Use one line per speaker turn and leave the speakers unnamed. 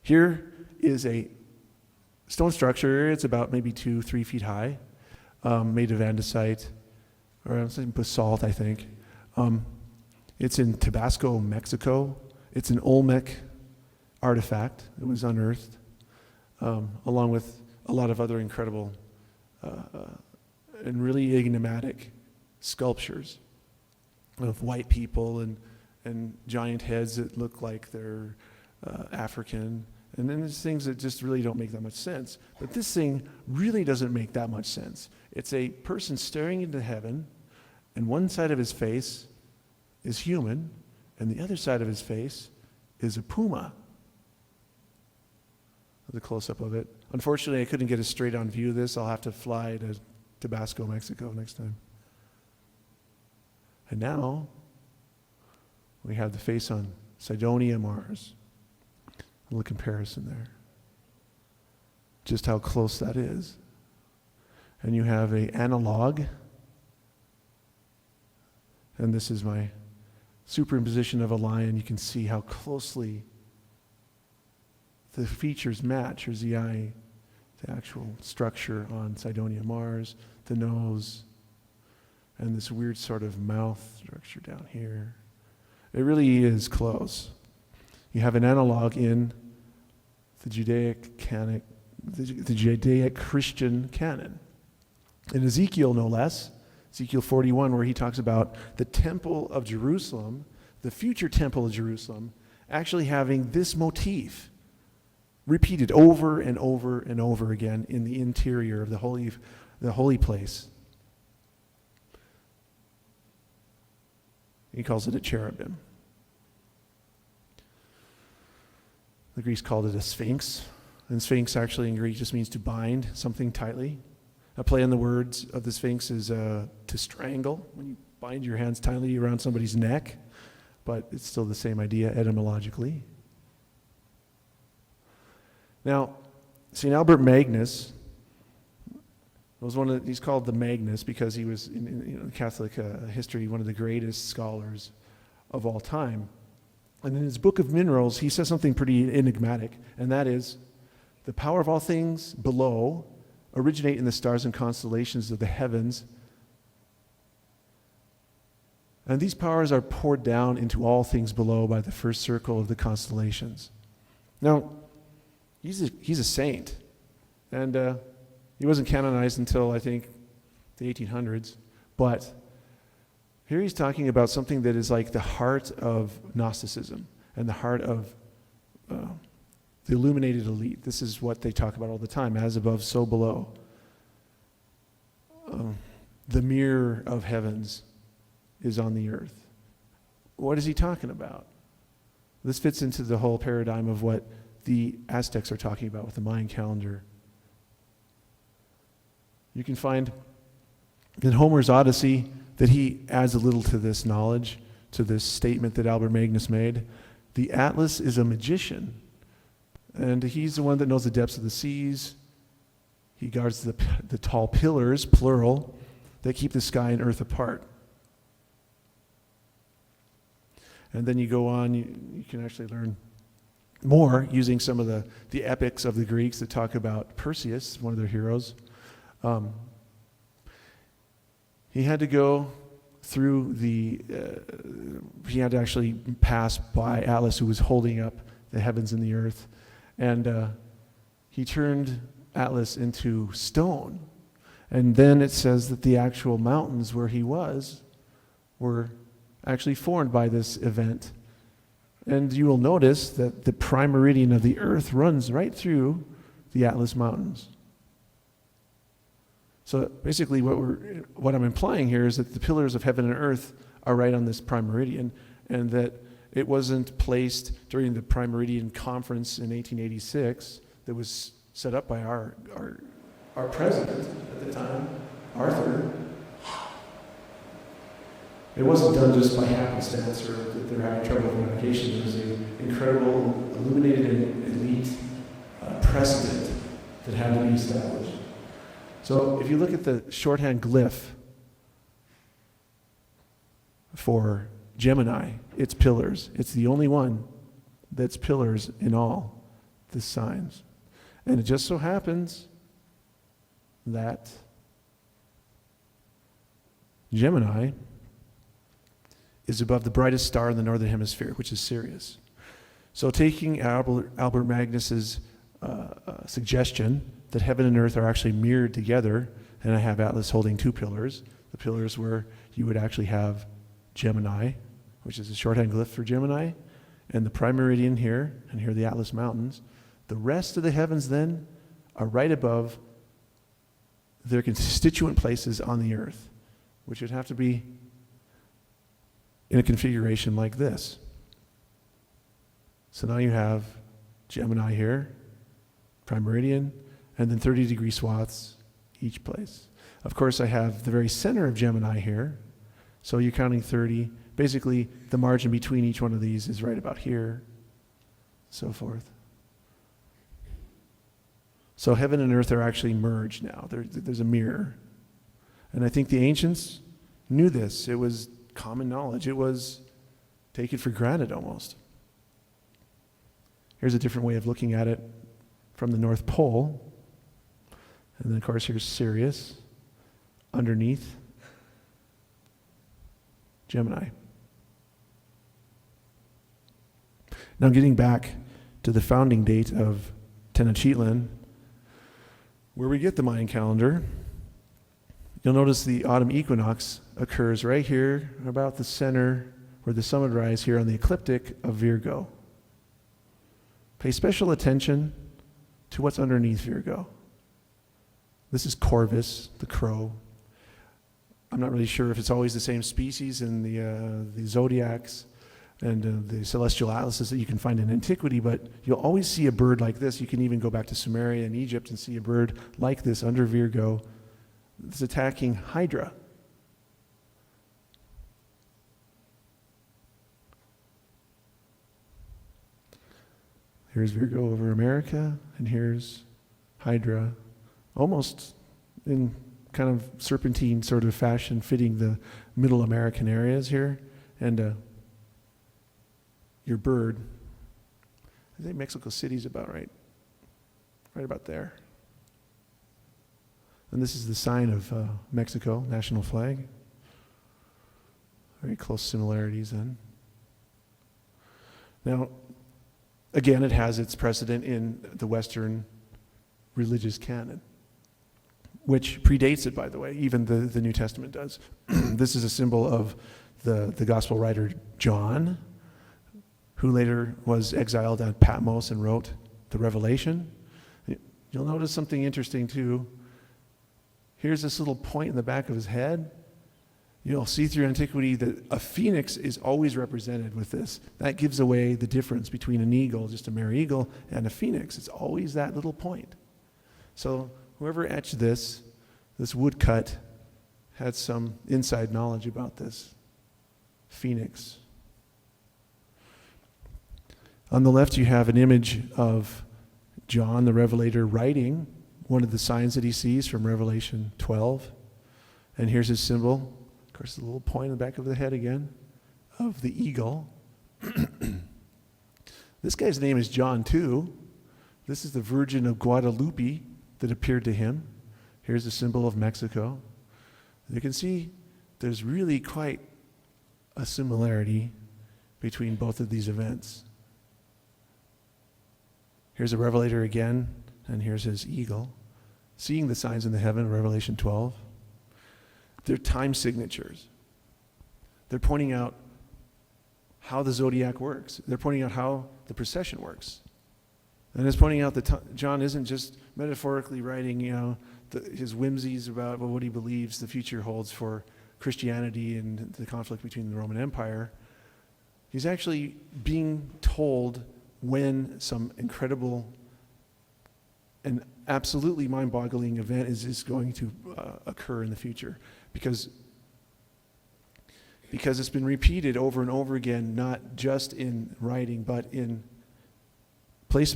Here is a stone structure. It's about maybe 2-3 feet high, made of andesite, or basalt, I think. It's in Tabasco, Mexico. It's an Olmec artifact. It was unearthed, along with a lot of other incredible and really enigmatic sculptures of white people and giant heads that look like they're African. And then there's things that just really don't make that much sense. But this thing really doesn't make that much sense. It's a person staring into heaven, and one side of his face is human, and the other side of his face is a puma. The close-up of it. Unfortunately, I couldn't get a straight-on view of this. I'll have to fly to Tabasco, Mexico next time. And now, we have the face on Cydonia, Mars. A little comparison there. Just how close that is. And you have an analog. And this is my superimposition of a lion. You can see how closely the features match. Here's the eye, the actual structure on Cydonia, Mars, the nose, and this weird sort of mouth structure down here. It really is close. You have an analog in the Judaic Christian canon. In Ezekiel, no less, Ezekiel 41, where he talks about the temple of Jerusalem, the future temple of Jerusalem, actually having this motif repeated over and over and over again in the interior of the holy place. He calls it a cherubim. The Greeks called it a sphinx. And sphinx actually in Greek just means to bind something tightly. A play on the words of the sphinx is to strangle, when you bind your hands tightly around somebody's neck. But it's still the same idea etymologically. Now, St. Albert Magnus was he's called the Magnus because he was, in Catholic history, one of the greatest scholars of all time. And in his Book of Minerals, he says something pretty enigmatic, and that is, the power of all things below originate in the stars and constellations of the heavens, and these powers are poured down into all things below by the first circle of the constellations. Now, he's a saint, and he wasn't canonized until, I think, the 1800s, but here he's talking about something that is like the heart of Gnosticism and the heart of the illuminated elite. This is what they talk about all the time, as above, so below. The mirror of heavens is on the earth. What is he talking about? This fits into the whole paradigm of what the Aztecs are talking about with the Mayan calendar. You can find in Homer's Odyssey that he adds a little to this knowledge, to this statement that Albert Magnus made. The Atlas is a magician, and he's the one that knows the depths of the seas. He guards the tall pillars, plural, that keep the sky and earth apart. And then you go on, you can actually learn more using some of the epics of the Greeks that talk about Perseus, one of their heroes. He had to go through he had to actually pass by Atlas, who was holding up the heavens and the earth. And he turned Atlas into stone. And then it says that the actual mountains where he was were actually formed by this event. And you will notice that the prime meridian of the earth runs right through the Atlas Mountains. So basically what I'm implying here is that the pillars of heaven and earth are right on this prime meridian, and that it wasn't placed during the prime meridian conference in 1886 that was set up by our president at the time, Arthur. It wasn't done just by happenstance or that they're having trouble with navigation. There was an incredible illuminated and elite precedent that had to be established. So if you look at the shorthand glyph for Gemini, it's pillars. It's the only one that's pillars in all the signs. And it just so happens that Gemini is above the brightest star in the northern hemisphere, which is Sirius. So taking Albert Magnus's suggestion that heaven and earth are actually mirrored together, and I have Atlas holding two pillars, the pillars where you would actually have Gemini, which is a shorthand glyph for Gemini, and the prime meridian here, and here are the Atlas Mountains. The rest of the heavens then are right above their constituent places on the earth, which would have to be in a configuration like this. So now you have Gemini here, prime meridian, and then 30-degree swaths each place. Of course, I have the very center of Gemini here, so you're counting 30. Basically, the margin between each one of these is right about here, so forth. So heaven and earth are actually merged now. There's a mirror. And I think the ancients knew this. It was common knowledge. It was taken for granted almost. Here's a different way of looking at it from the North Pole. And then, of course, here's Sirius underneath Gemini. Now, getting back to the founding date of Tenochtitlan, where we get the Mayan calendar, you'll notice the autumn equinox occurs right here, about the center where the sun would rise here on the ecliptic of Virgo. Pay special attention to what's underneath Virgo. This is Corvus, the crow. I'm not really sure if it's always the same species in the zodiacs and the celestial atlases that you can find in antiquity, but you'll always see a bird like this. You can even go back to Sumeria and Egypt and see a bird like this under Virgo that's attacking Hydra. Here's Virgo over America, and here's Hydra, almost in kind of serpentine sort of fashion, fitting the middle American areas here. And your bird, I think Mexico City's about right about there. And this is the sign of Mexico, national flag. Very close similarities then. Now, again, it has its precedent in the Western religious canon, which predates it, by the way. Even the New Testament does. This is a symbol of the gospel writer John, who later was exiled at Patmos and wrote the Revelation. You'll notice something interesting too. Here's this little point in the back of his head. You'll see through antiquity that a phoenix is always represented with this. That gives away the difference between an eagle, just a mere eagle, and a phoenix. It's always that little point. So whoever etched this woodcut, had some inside knowledge about this phoenix. On the left, you have an image of John the Revelator writing one of the signs that he sees from Revelation 12. And here's his symbol. Of course, the little point in the back of the head again of the eagle. This guy's name is John too. This is the Virgin of Guadalupe that appeared to him. Here's the symbol of Mexico. You can see there's really quite a similarity between both of these events. Here's a revelator again, and here's his eagle, seeing the signs in the heaven, Revelation 12. They're time signatures. They're pointing out how the zodiac works. They're pointing out how the procession works. And it's pointing out that John isn't just metaphorically writing, his whimsies about what he believes the future holds for Christianity and the conflict between the Roman Empire. He's actually being told when some incredible and absolutely mind-boggling event is going to occur in the future, because it's been repeated over and over again, not just in writing, but in placement.